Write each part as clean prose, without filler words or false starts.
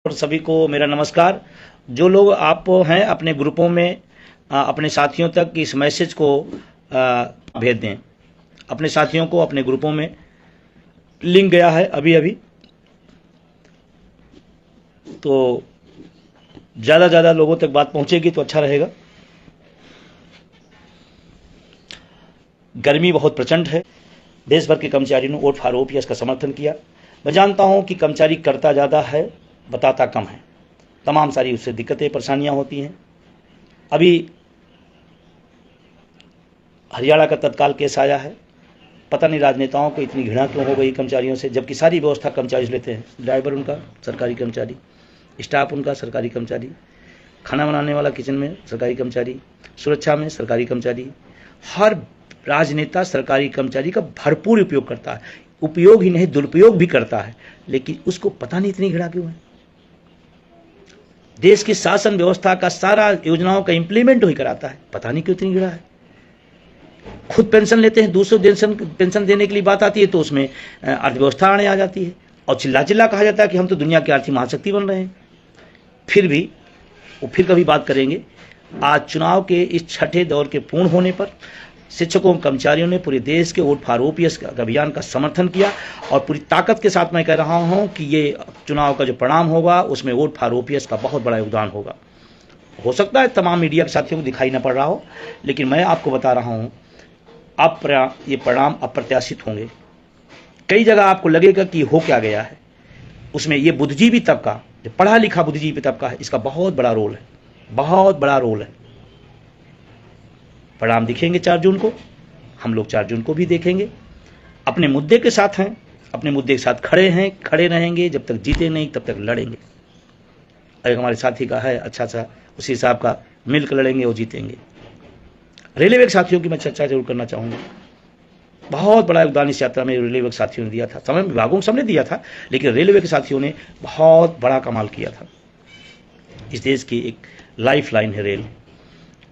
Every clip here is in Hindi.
और सभी को मेरा नमस्कार। जो लोग आप हैं अपने ग्रुपों में अपने साथियों तक इस मैसेज को भेज दें। अपने साथियों को अपने ग्रुपों में लिंक गया है अभी अभी, तो ज़्यादा लोगों तक बात पहुंचेगी तो अच्छा रहेगा। गर्मी बहुत प्रचंड है। देश भर के कर्मचारियों ने वोट फॉर ओपीएस का समर्थन किया। मैं जानता हूं कि कर्मचारी करता ज़्यादा है, बताता कम है। तमाम सारी उससे दिक्कतें परेशानियां होती हैं। अभी हरियाणा का तत्काल केस आया है। पता नहीं राजनेताओं को इतनी घृणा क्यों हो गई कर्मचारियों से, जबकि सारी व्यवस्था कर्मचारी लेते हैं। ड्राइवर उनका सरकारी कर्मचारी, स्टाफ उनका सरकारी कर्मचारी, खाना बनाने वाला किचन में सरकारी कर्मचारी, सुरक्षा में सरकारी कर्मचारी। हर राजनेता सरकारी कर्मचारी का भरपूर उपयोग करता है। उपयोग ही नहीं दुरुपयोग भी करता है, लेकिन उसको पता नहीं इतनी घृणा क्यों है। देश की शासन व्यवस्था का सारा योजनाओं का इंप्लीमेंट वही कराता है, पता नहीं क्यों इतनी घृणा है। खुद पेंशन लेते हैं, दूसरों पेंशन देने के लिए बात आती है तो उसमें अर्थव्यवस्था आने आ जाती है और चिल्ला कहा जाता है कि हम तो दुनिया की आर्थिक महाशक्ति बन रहे हैं। फिर भी वो फिर कभी बात करेंगे। आज चुनाव के इस छठे दौर के पूर्ण होने पर शिक्षकों कर्मचारियों ने पूरे देश के वोट फॉर ओपीएस अभियान का समर्थन किया और पूरी ताकत के साथ मैं कह रहा हूं कि ये चुनाव का जो परिणाम होगा उसमें वोट फॉर ओपीएस का बहुत बड़ा योगदान होगा। हो सकता है तमाम मीडिया के साथियों को दिखाई न पड़ रहा हो, लेकिन मैं आपको बता रहा हूं ये परिणाम अप्रत्याशित होंगे। कई जगह आपको लगेगा कि हो क्या गया है। उसमें ये बुद्धिजीवी तबका, जो पढ़ा लिखा बुद्धिजीवी तबका है, इसका बहुत बड़ा रोल है, बहुत बड़ा रोल है। परिणाम दिखेंगे 4 जून को। हम लोग 4 जून को भी देखेंगे। अपने मुद्दे के साथ हैं, अपने मुद्दे के साथ खड़े हैं, खड़े रहेंगे। जब तक जीते नहीं तब तक लड़ेंगे। अगर हमारे साथी का है अच्छा सा, उसी हिसाब का मिलकर लड़ेंगे और जीतेंगे। रेलवे के साथियों की मैं चर्चा जरूर करना चाहूँगा। बहुत बड़ा योगदान इस यात्रा में रेलवे के साथियों ने दिया था। समय विभागों को सबने दिया था, लेकिन रेलवे के साथियों ने बहुत बड़ा कमाल किया था। इस देश की एक लाइफ लाइन है रेल।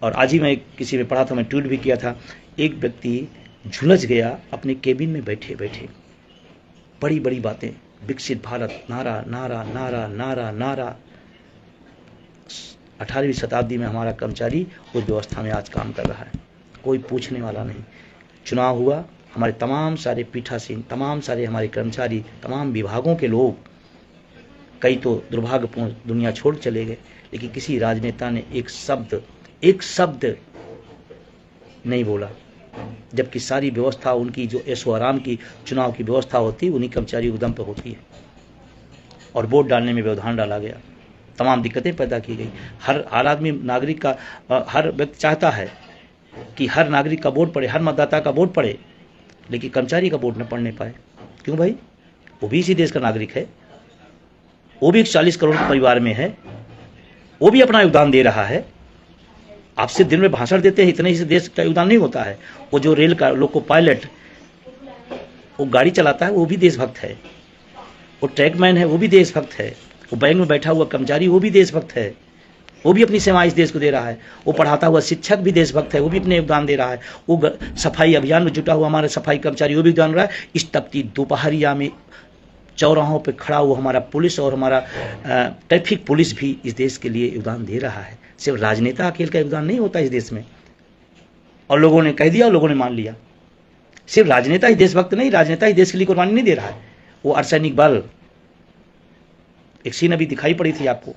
और आज ही मैं किसी में पढ़ा था, मैं ट्वीट भी किया था, एक व्यक्ति झुलस गया अपने केबिन में बैठे बैठे। बड़ी बड़ी बातें, विकसित भारत, नारा नारा नारा नारा नारा। 18वीं शताब्दी में हमारा कर्मचारी उस व्यवस्था में आज काम कर रहा है, कोई पूछने वाला नहीं। चुनाव हुआ, हमारे तमाम सारे पीठासीन, तमाम सारे हमारे कर्मचारी, तमाम विभागों के लोग, कई तो दुर्भाग्यपूर्ण दुनिया छोड़ चले गए, लेकिन किसी राजनेता ने एक शब्द नहीं बोला। जबकि सारी व्यवस्था उनकी, जो ऐशो आराम की चुनाव की व्यवस्था होती, उन्हीं कर्मचारियों के दम पर होती है। और वोट डालने में व्यवधान डाला गया, तमाम दिक्कतें पैदा की गई। हर आदमी, नागरिक का, हर व्यक्ति चाहता है कि हर नागरिक का वोट पड़े, हर मतदाता का वोट पड़े, लेकिन कर्मचारी का वोट न पड़ने पाए। क्यों भाई? वो भी इसी देश का नागरिक है, वो भी 40 करोड़ परिवार में है, वो भी अपना योगदान दे रहा है। आप सिर्फ दिन में भाषण देते हैं, इतने ही से देश का योगदान नहीं होता है। वो जो रेल का लोको पायलट, वो गाड़ी चलाता है, वो भी देशभक्त है। वो ट्रैकमैन है, वो भी देशभक्त है। वो बैंक में बैठा हुआ कर्मचारी, वो भी देशभक्त है, वो भी अपनी सेवा इस देश को दे रहा है। वो पढ़ाता हुआ शिक्षक भी देशभक्त है, वो भी अपने योगदान दे रहा है। वो सफाई अभियान में जुटा हुआ हमारा सफाई कर्मचारी, वो भी योगदान रहा है। इस तपती दोपहरिया में चौराहों पे खड़ा हुआ हमारा पुलिस और हमारा ट्रैफिक पुलिस भी इस देश के लिए योगदान दे रहा है। सिर्फ राजनेता अकेले का योगदान नहीं होता इस देश में। और लोगों ने कह दिया और लोगों ने मान लिया। सिर्फ राजनेता ही देशभक्त नहीं, राजनेता ही देश के लिए कुर्बानी नहीं दे रहा है। वो अर्धसैनिक बल, एक सीन अभी दिखाई पड़ी थी आपको,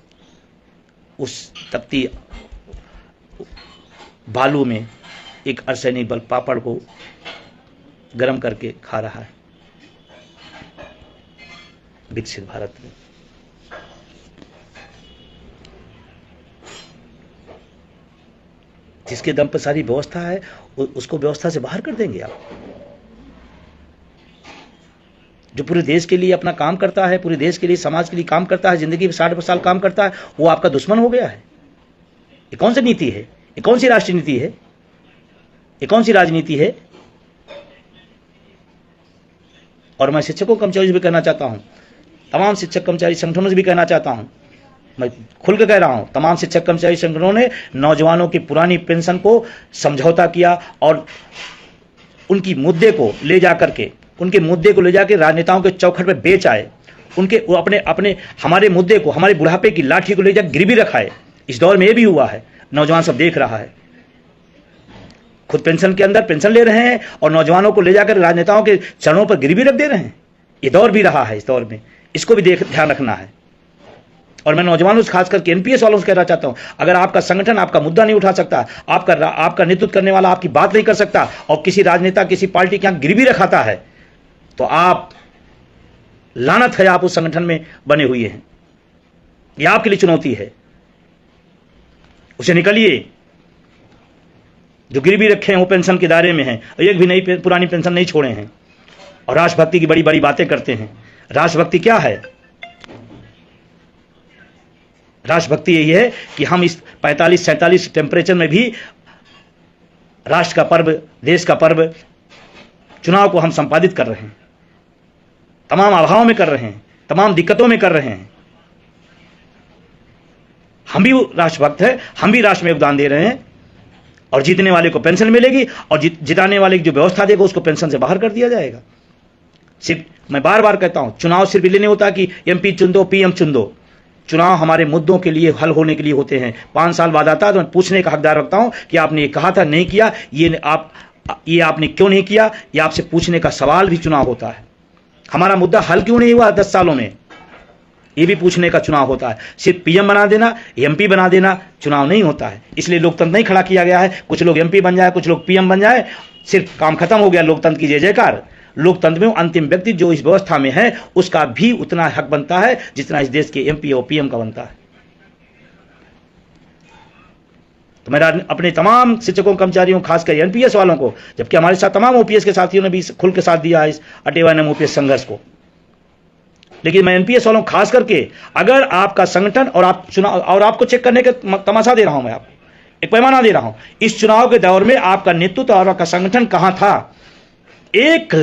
उस तपती बालू में एक अर्धसैनिक बल पापड़ को गर्म करके खा रहा है विकसित भारत में। जिसके दम पर सारी व्यवस्था है, उसको व्यवस्था से बाहर कर देंगे आप। जो पूरे देश के लिए अपना काम करता है, पूरे देश के लिए, समाज के लिए काम करता है, जिंदगी में 60 साल काम करता है, वो आपका दुश्मन हो गया है। ये कौन सी नीति है? ये कौन सी राष्ट्रीय नीति है? ये कौन सी राजनीति है? और मैं शिक्षकों कर्मचारियों से भी कहना चाहता हूं, तमाम शिक्षक कर्मचारी संगठनों से भी कहना चाहता हूं, मैं खुल कर कह रहा हूं, तमाम शिक्षक कर्मचारी संगठनों ने नौजवानों की पुरानी पेंशन को समझौता किया और उनके मुद्दे को ले जाकर राजनेताओं के चौखट पर बेच आए। उनके वो अपने अपने हमारे मुद्दे को, हमारे बुढ़ापे की लाठी को ले जाकर गिरवी रखा है। इस दौर में ये भी हुआ है, नौजवान सब देख रहा है, खुद पेंशन के अंदर पेंशन ले रहे हैं और नौजवानों को ले जाकर राजनेताओं के चरणों पर गिरवी रख दे रहे हैं। ये दौर भी रहा है, इस दौर में इसको भी ध्यान रखना है। और मैं नौजवानों से, खास करके एनपीएस वालों से कहना चाहता हूं, अगर आपका संगठन आपका मुद्दा नहीं उठा सकता, आपका नेतृत्व करने वाला आपकी बात नहीं कर सकता और किसी राजनेता, किसी पार्टी के यहां गिरवी रखाता है, तो आप लानत है, आप उस संगठन में बने हुए हैं। यह आपके लिए चुनौती है, उसे निकलिए। जो गिरवी रखे हैं वो पेंशन के दायरे में हैं, एक भी नई पुरानी पेंशन नहीं छोड़े हैं और राष्ट्रभक्ति की बड़ी बड़ी बातें करते हैं। राष्ट्रभक्ति क्या है? राष्ट्रभक्ति यही है कि हम इस 45-47 टेम्परेचर में भी राष्ट्र का पर्व, देश का पर्व, चुनाव को हम संपादित कर रहे हैं, तमाम अभावों में कर रहे हैं, तमाम दिक्कतों में कर रहे हैं। हम भी राष्ट्रभक्त हैं, हम भी राष्ट्र में योगदान दे रहे हैं और जीतने वाले को पेंशन मिलेगी और जिताने वाले की जो व्यवस्था देगा उसको पेंशन से बाहर कर दिया जाएगा। सिर्फ मैं बार बार कहता हूं, चुनाव सिर्फ इसलिए नहीं होता कि एमपी चुन दो, पीएम चुन दो। चुनाव हमारे मुद्दों के लिए, हल होने के लिए होते हैं। 5 साल बाद आता है तो मैं पूछने का हकदार रखता हूं कि आपने ये कहा था, नहीं किया, ये आपने क्यों नहीं किया, ये आपसे पूछने का सवाल भी चुनाव होता है। हमारा मुद्दा हल क्यों नहीं हुआ 10 सालों में, ये भी पूछने का चुनाव होता है। सिर्फ पीएम बना देना, एमपी बना देना चुनाव नहीं होता है। इसलिए लोकतंत्र नहीं खड़ा किया गया है। कुछ लोग एमपी बन जाए, कुछ लोग पीएम बन जाए, सिर्फ काम खत्म हो गया, लोकतंत्र की जय जयकार। लोकतंत्र में अंतिम व्यक्ति जो इस व्यवस्था में है उसका भी उतना हक बनता है जितना इस देश के एमपी और पीएम का बनता है। तो मैं अपने तमाम शिक्षकों, कर्मचारियों, खासकर एनपीएस वालों को, जबकि हमारे साथ तमाम ओपीएस के साथियों ने भी खुल के साथ दिया है इस अटेवा एवं ओपीएस संघर्ष को, लेकिन मैं एनपीएस वालों खास करके, अगर आपका संगठन और आप चुनाव, और आपको चेक करने का तमाशा दे रहा हूं, मैं आपको एक पैमाना दे रहा हूं, इस चुनाव के दौर में आपका नेतृत्व और आपका संगठन कहां था। एक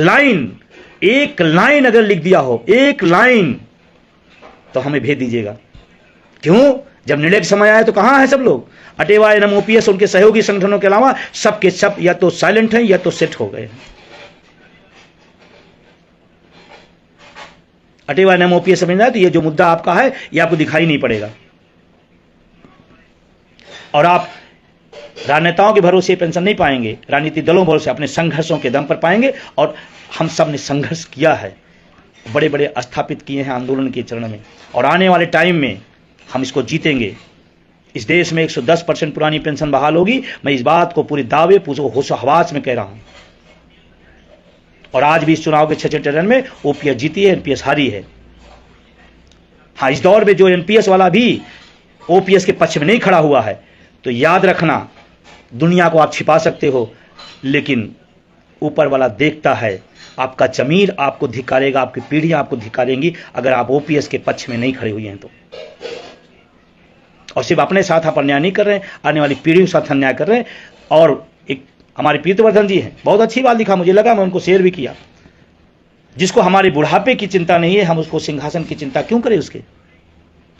लाइन अगर लिख दिया हो, एक लाइन, तो हमें भेज दीजिएगा। क्यों? जब निर्णय का समय आया तो कहां है सब लोग? अटेवा एवं ओपीएस, उनके सहयोगी संगठनों के अलावा सबके सब या तो साइलेंट हैं या तो सेट हो गए हैं। अटेवा एवं ओपीएस समझना है तो ये जो मुद्दा आपका है ये आपको दिखाई नहीं पड़ेगा और आप राजनेताओं के भरोसे पेंशन नहीं पाएंगे, राजनीतिक दलों भरोसे अपने संघर्षों के दम पर पाएंगे। और हम सब ने संघर्ष किया है, बड़े बड़े स्थापित किए हैं आंदोलन के चरण में, और आने वाले टाइम में हम इसको जीतेंगे। इस देश में 110% पुरानी पेंशन बहाल होगी। मैं इस बात को पूरे दावे, होशो हवास में कह रहा हूं। और आज भी इस चुनाव के 6 चरण में ओपीएस जीती है, एनपीएस हारी है। हाँ, इस दौर में जो एनपीएस वाला भी ओपीएस के पक्ष में नहीं खड़ा हुआ है, तो याद रखना, दुनिया को आप छिपा सकते हो, लेकिन ऊपर वाला देखता है। आपका जमीर आपको धिक्कारेगा, आपकी पीढ़ियां आपको धिक्कारेंगी अगर आप ओपीएस के पक्ष में नहीं खड़े हुए हैं तो। और सिर्फ अपने साथ आप अन्याय नहीं कर रहे हैं, आने वाली पीढ़ियों के साथ अन्याय कर रहे हैं। और एक हमारे प्रीतवर्धन जी हैं, बहुत अच्छी बात लिखा, मुझे लगा, मैं उनको शेयर भी किया। जिसको हमारे बुढ़ापे की चिंता नहीं है, हम उसको सिंहासन की चिंता क्यों करें उसके।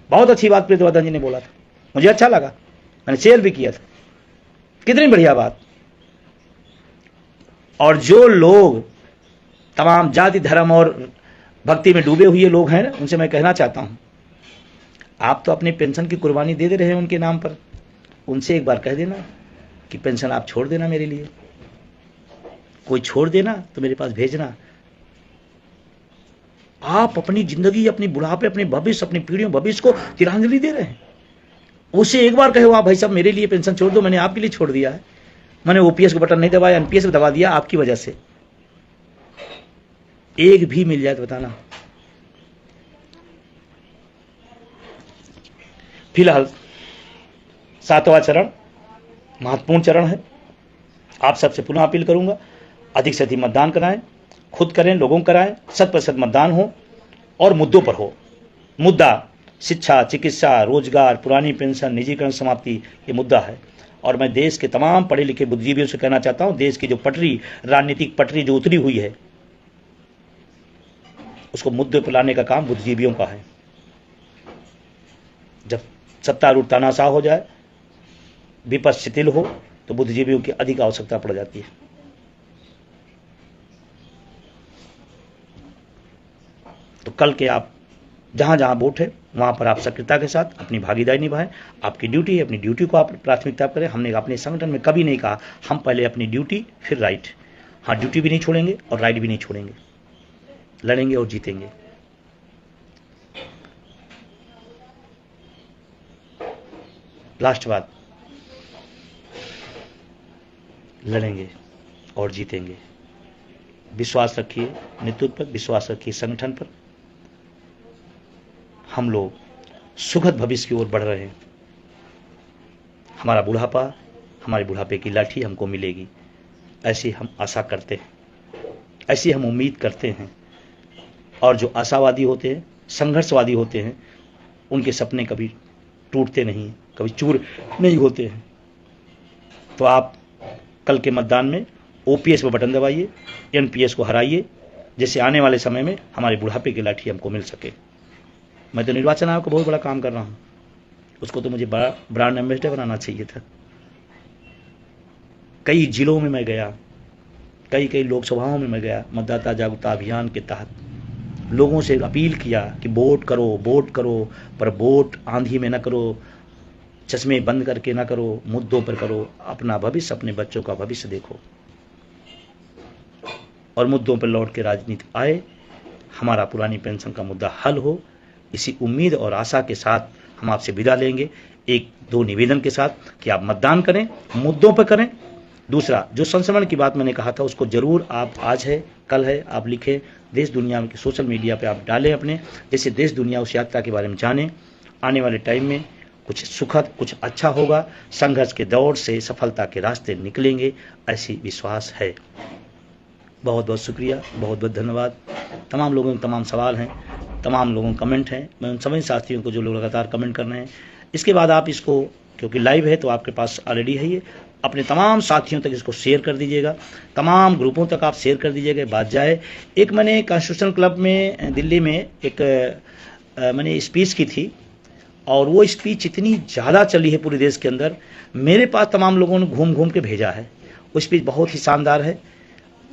बहुत अच्छी बात प्रीतवर्धन जी ने बोला था, मुझे अच्छा लगा, मैंने शेयर भी किया था। कितनी बढ़िया बात। और जो लोग तमाम जाति, धर्म और भक्ति में डूबे हुए लोग हैं, उनसे मैं कहना चाहता हूं, आप तो अपनी पेंशन की कुर्बानी दे रहे हैं उनके नाम पर। उनसे एक बार कह देना कि पेंशन आप छोड़ देना, मेरे लिए कोई छोड़ देना तो मेरे पास भेजना। आप अपनी जिंदगी, अपनी बुढ़ापे, अपने भविष्य, अपनी पीढ़ियों भविष्य को तिरंजलि दे रहे हैं। उसे एक बार कहो, आप भाई साहब मेरे लिए पेंशन छोड़ दो, मैंने आपके लिए छोड़ दिया है, मैंने ओपीएस का बटन नहीं दबाया, एनपीएस को दबा दिया आपकी वजह से। एक भी मिल जाए तो बताना। फिलहाल 7वां चरण महत्वपूर्ण चरण है। आप सबसे पुनः अपील करूंगा, अधिक से अधिक मतदान कराएं, खुद करें, लोगों कराएं, 100% मतदान हो और मुद्दों पर हो। मुद्दा शिक्षा, चिकित्सा, रोजगार, पुरानी पेंशन, निजीकरण समाप्ति, ये मुद्दा है। और मैं देश के तमाम पढ़े लिखे बुद्धिजीवियों से कहना चाहता हूं, देश की जो पटरी, राजनीतिक पटरी जो उतरी हुई है, उसको मुद्दे पर लाने का काम बुद्धिजीवियों का है। जब सत्तारूढ़ तानाशाह हो जाए, विपक्ष शिथिल हो, तो बुद्धिजीवियों की अधिक आवश्यकता पड़ जाती है। तो कल के आप जहाँ जहाँ वोट है वहाँ पर आप सक्रियता के साथ अपनी भागीदारी निभाएं। आपकी ड्यूटी है, अपनी ड्यूटी को आप प्राथमिकता करें। हमने अपने संगठन में कभी नहीं कहा हम पहले अपनी ड्यूटी फिर राइट। हाँ, ड्यूटी भी नहीं छोड़ेंगे और राइट भी नहीं छोड़ेंगे, लड़ेंगे और जीतेंगे। लास्ट बात, लड़ेंगे और जीतेंगे। विश्वास रखिए नेतृत्व पर, विश्वास रखिए संगठन पर। हम लोग सुखद भविष्य की ओर बढ़ रहे हैं। हमारा बुढ़ापा, हमारे बुढ़ापे की लाठी हमको मिलेगी, ऐसी हम आशा करते हैं, ऐसी हम उम्मीद करते हैं। और जो आशावादी होते हैं, संघर्षवादी होते हैं, उनके सपने कभी टूटते नहीं, कभी चूर नहीं होते हैं। तो आप कल के मतदान में ओपीएस पर बटन दबाइए, एनपीएस को हराइए, जिससे आने वाले समय में हमारे बुढ़ापे की लाठी हमको मिल सके। मैं तो निर्वाचन आयोग को बहुत बड़ा काम कर रहा हूँ, उसको तो मुझे बड़ा ब्रांड एम्बेसडर बनाना चाहिए था। कई जिलों में मैं गया, कई लोकसभाओं में मैं गया, मतदाता जागरूकता अभियान के तहत लोगों से अपील किया कि वोट करो, वोट करो, पर वोट आंधी में न करो, चश्मे बंद करके ना करो, मुद्दों पर करो। अपना भविष्य, अपने बच्चों का भविष्य देखो और मुद्दों पर लौट के राजनीति आए, हमारा पुरानी पेंशन का मुद्दा हल हो। इसी उम्मीद और आशा के साथ हम आपसे विदा लेंगे, एक दो निवेदन के साथ कि आप मतदान करें, मुद्दों पर करें। दूसरा, जो संस्मरण की बात मैंने कहा था उसको जरूर आप, आज है कल है, आप लिखें, देश दुनिया में सोशल मीडिया पे आप डालें अपने, जैसे देश दुनिया उस यात्रा के बारे में जाने। आने वाले टाइम में कुछ सुखद, कुछ अच्छा होगा। संघर्ष के दौर से सफलता के रास्ते निकलेंगे, ऐसी विश्वास है। बहुत बहुत शुक्रिया, बहुत बहुत धन्यवाद। तमाम लोगों के तमाम सवाल हैं, तमाम लोगों के कमेंट हैं। मैं उन सभी साथियों को जो लोग लगातार कमेंट कर रहे हैं, इसके बाद आप इसको, क्योंकि लाइव है तो आपके पास ऑलरेडी है ये, अपने तमाम साथियों तक इसको शेयर कर दीजिएगा, तमाम ग्रुपों तक आप शेयर कर दीजिएगा, बात जाए। एक मैंने कॉन्स्टिट्यूशन क्लब में दिल्ली में एक मैंने स्पीच की थी, और वो स्पीच इतनी ज़्यादा चली है पूरे देश के अंदर, मेरे पास तमाम लोगों ने घूम घूम के भेजा है। वो स्पीच बहुत ही शानदार है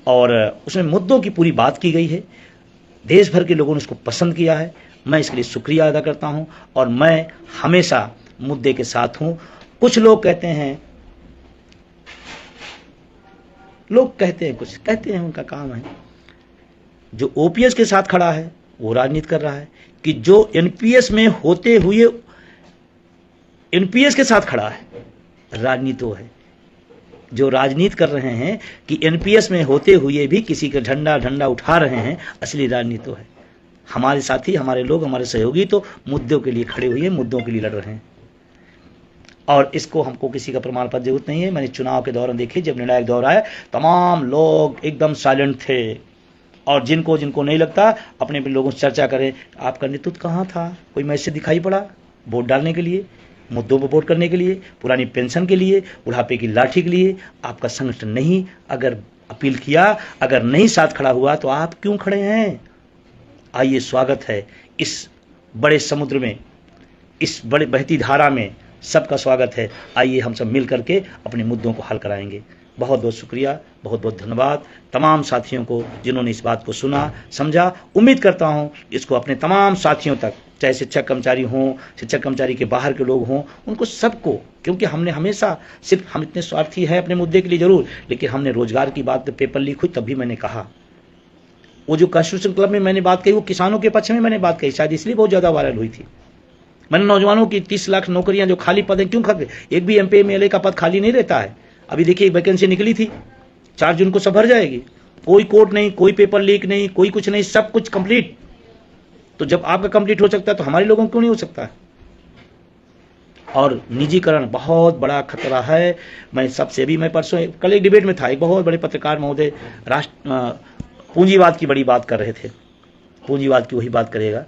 और उसमें मुद्दों की पूरी बात की गई है। देश भर के लोगों ने उसको पसंद किया है। मैं इसके लिए शुक्रिया अदा करता हूं और मैं हमेशा मुद्दे के साथ हूं। कुछ लोग कहते हैं, कुछ कहते हैं, उनका काम है। जो ओपीएस के साथ खड़ा है वो राजनीति कर रहा है, कि जो एनपीएस में होते हुए एनपीएस के साथ खड़ा है, राजनीति वो है। जो राजनीति कर रहे हैं कि एनपीएस में होते हुए भी किसी का झंडा उठा रहे हैं, असली राजनीति तो है। हमारे साथी, हमारे लोग, हमारे सहयोगी तो मुद्दों के लिए खड़े हुए हैं, मुद्दों के लिए लड़ रहे हैं। और इसको हमको किसी का प्रमाण पत्र जरूरत नहीं है। मैंने चुनाव के दौरान देखी, जब निर्णायक दौर आया, तमाम लोग एकदम साइलेंट थे, और जिनको नहीं लगता अपने लोगों से चर्चा करें, आपका नेतृत्व कहाँ था, कोई मैसेज दिखाई पड़ा वोट डालने के लिए, मुद्दों पर वोट करने के लिए, पुरानी पेंशन के लिए, बुढ़ापे की लाठी के लिए? आपका संगठन नहीं अगर अपील किया, अगर नहीं साथ खड़ा हुआ, तो आप क्यों खड़े हैं? आइए, स्वागत है इस बड़े समुद्र में, इस बड़े बहती धारा में, सबका स्वागत है। आइए हम सब मिल करके अपने मुद्दों को हल कराएंगे। बहुत बहुत शुक्रिया, बहुत बहुत धन्यवाद तमाम साथियों को जिन्होंने इस बात को सुना, समझा। उम्मीद करता हूं इसको अपने तमाम साथियों तक, चाहे शिक्षक कर्मचारी हों, शिक्षक कर्मचारी के बाहर के लोग हों, उनको सबको, क्योंकि हमने हमेशा, सिर्फ हम इतने स्वार्थी हैं अपने मुद्दे के लिए जरूर, लेकिन हमने रोजगार की बात पेपर लीक हुई तब भी मैंने कहा। वो जो कॉन्स्टिट्यूशन क्लब में मैंने बात कही, वो किसानों के पक्ष में मैंने बात कही, शायद इसलिए बहुत ज्यादा वायरल हुई थी। मैंने नौजवानों की 30 लाख नौकरियां जो खाली पद हैं, क्यों खाली? एक भी एमपी एमएलए का पद खाली नहीं रहता है। अभी देखिए, एक वैकेंसी निकली थी, 4 जून को सब भर जाएगी। कोई कोर्ट नहीं, कोई पेपर लीक नहीं, कोई कुछ नहीं, सब कुछ कंप्लीट। तो जब आपका कंप्लीट हो सकता है तो हमारे लोगों को क्यों नहीं हो सकता है? और निजीकरण बहुत बड़ा खतरा है। मैं सबसे भी, मैं परसों कल एक डिबेट में था, एक बहुत बड़े पत्रकार महोदय पूंजीवाद की बड़ी बात कर रहे थे। पूंजीवाद की वही बात करेगा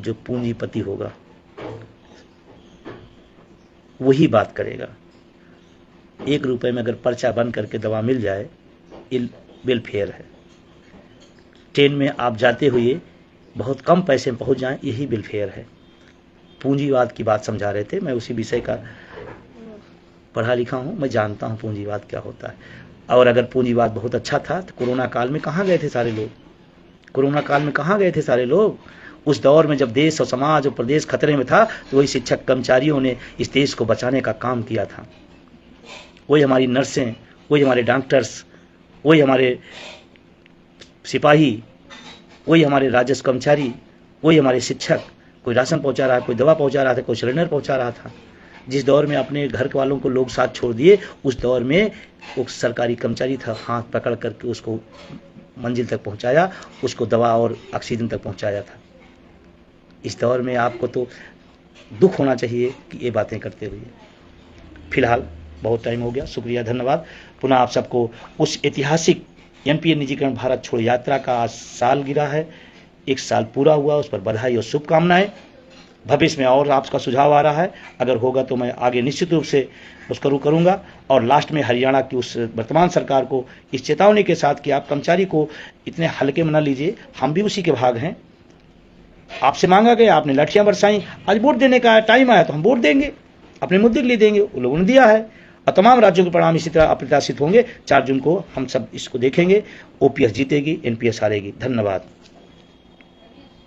जो पूंजीपति होगा, वही बात करेगा। 1 रुपए में अगर पर्चा बन करके दवा मिल जाए, वेलफेयर है। ट्रेन में आप जाते हुए बहुत कम पैसे में पहुंच जाएं, यही वेलफेयर है। पूंजीवाद की बात समझा रहे थे, मैं उसी विषय का पढ़ा लिखा हूं, मैं जानता हूं पूंजीवाद क्या होता है। और अगर पूंजीवाद बहुत अच्छा था तो कोरोना काल में कहाँ गए थे सारे लोग? कोरोना काल में कहाँ गए थे सारे लोग? उस दौर में जब देश और समाज और प्रदेश खतरे में था, तो वही शिक्षक कर्मचारियों ने इस देश को बचाने का काम किया था। वही हमारी नर्सें, वही हमारे डॉक्टर्स, वही हमारे सिपाही, वही हमारे राजस्व कर्मचारी, वही हमारे शिक्षक, कोई राशन पहुंचा रहा है, कोई दवा पहुंचा रहा था, कोई सिलेंडर पहुंचा रहा था। जिस दौर में अपने घर वालों को लोग साथ छोड़ दिए, उस दौर में वो सरकारी कर्मचारी था, हाथ पकड़ करके उसको मंजिल तक पहुंचाया, उसको दवा और ऑक्सीजन तक पहुंचाया था। इस दौर में आपको तो दुख होना चाहिए कि ये बातें करते हुए। फिलहाल बहुत टाइम हो गया, शुक्रिया, धन्यवाद। पुनः आप सबको उस ऐतिहासिक एनपीए निजीकरण भारत छोड़ यात्रा का आज साल गिरा है, 1 साल पूरा हुआ, उस पर बधाई और शुभकामनाएं। भविष्य में और आपका सुझाव आ रहा है, अगर होगा तो मैं आगे निश्चित रूप से उसको करूंगा। और लास्ट में हरियाणा की उस वर्तमान सरकार को इस चेतावनी के साथ कि आप कर्मचारी को इतने हल्के में न लीजिए, हम भी उसी के भाग हैं। आपसे मांगा गया, आपने लाठियां बरसाई, आज वोट देने का टाइम आया तो हम वोट देंगे, अपने मुद्दे के लिए देंगे, वो लोगों ने दिया है। और तमाम राज्यों के परिणाम इसी तरह अप्रत्याशित होंगे। 4 जून को हम सब इसको देखेंगे। ओपीएस जीतेगी, एनपीएस हारेगी। धन्यवाद।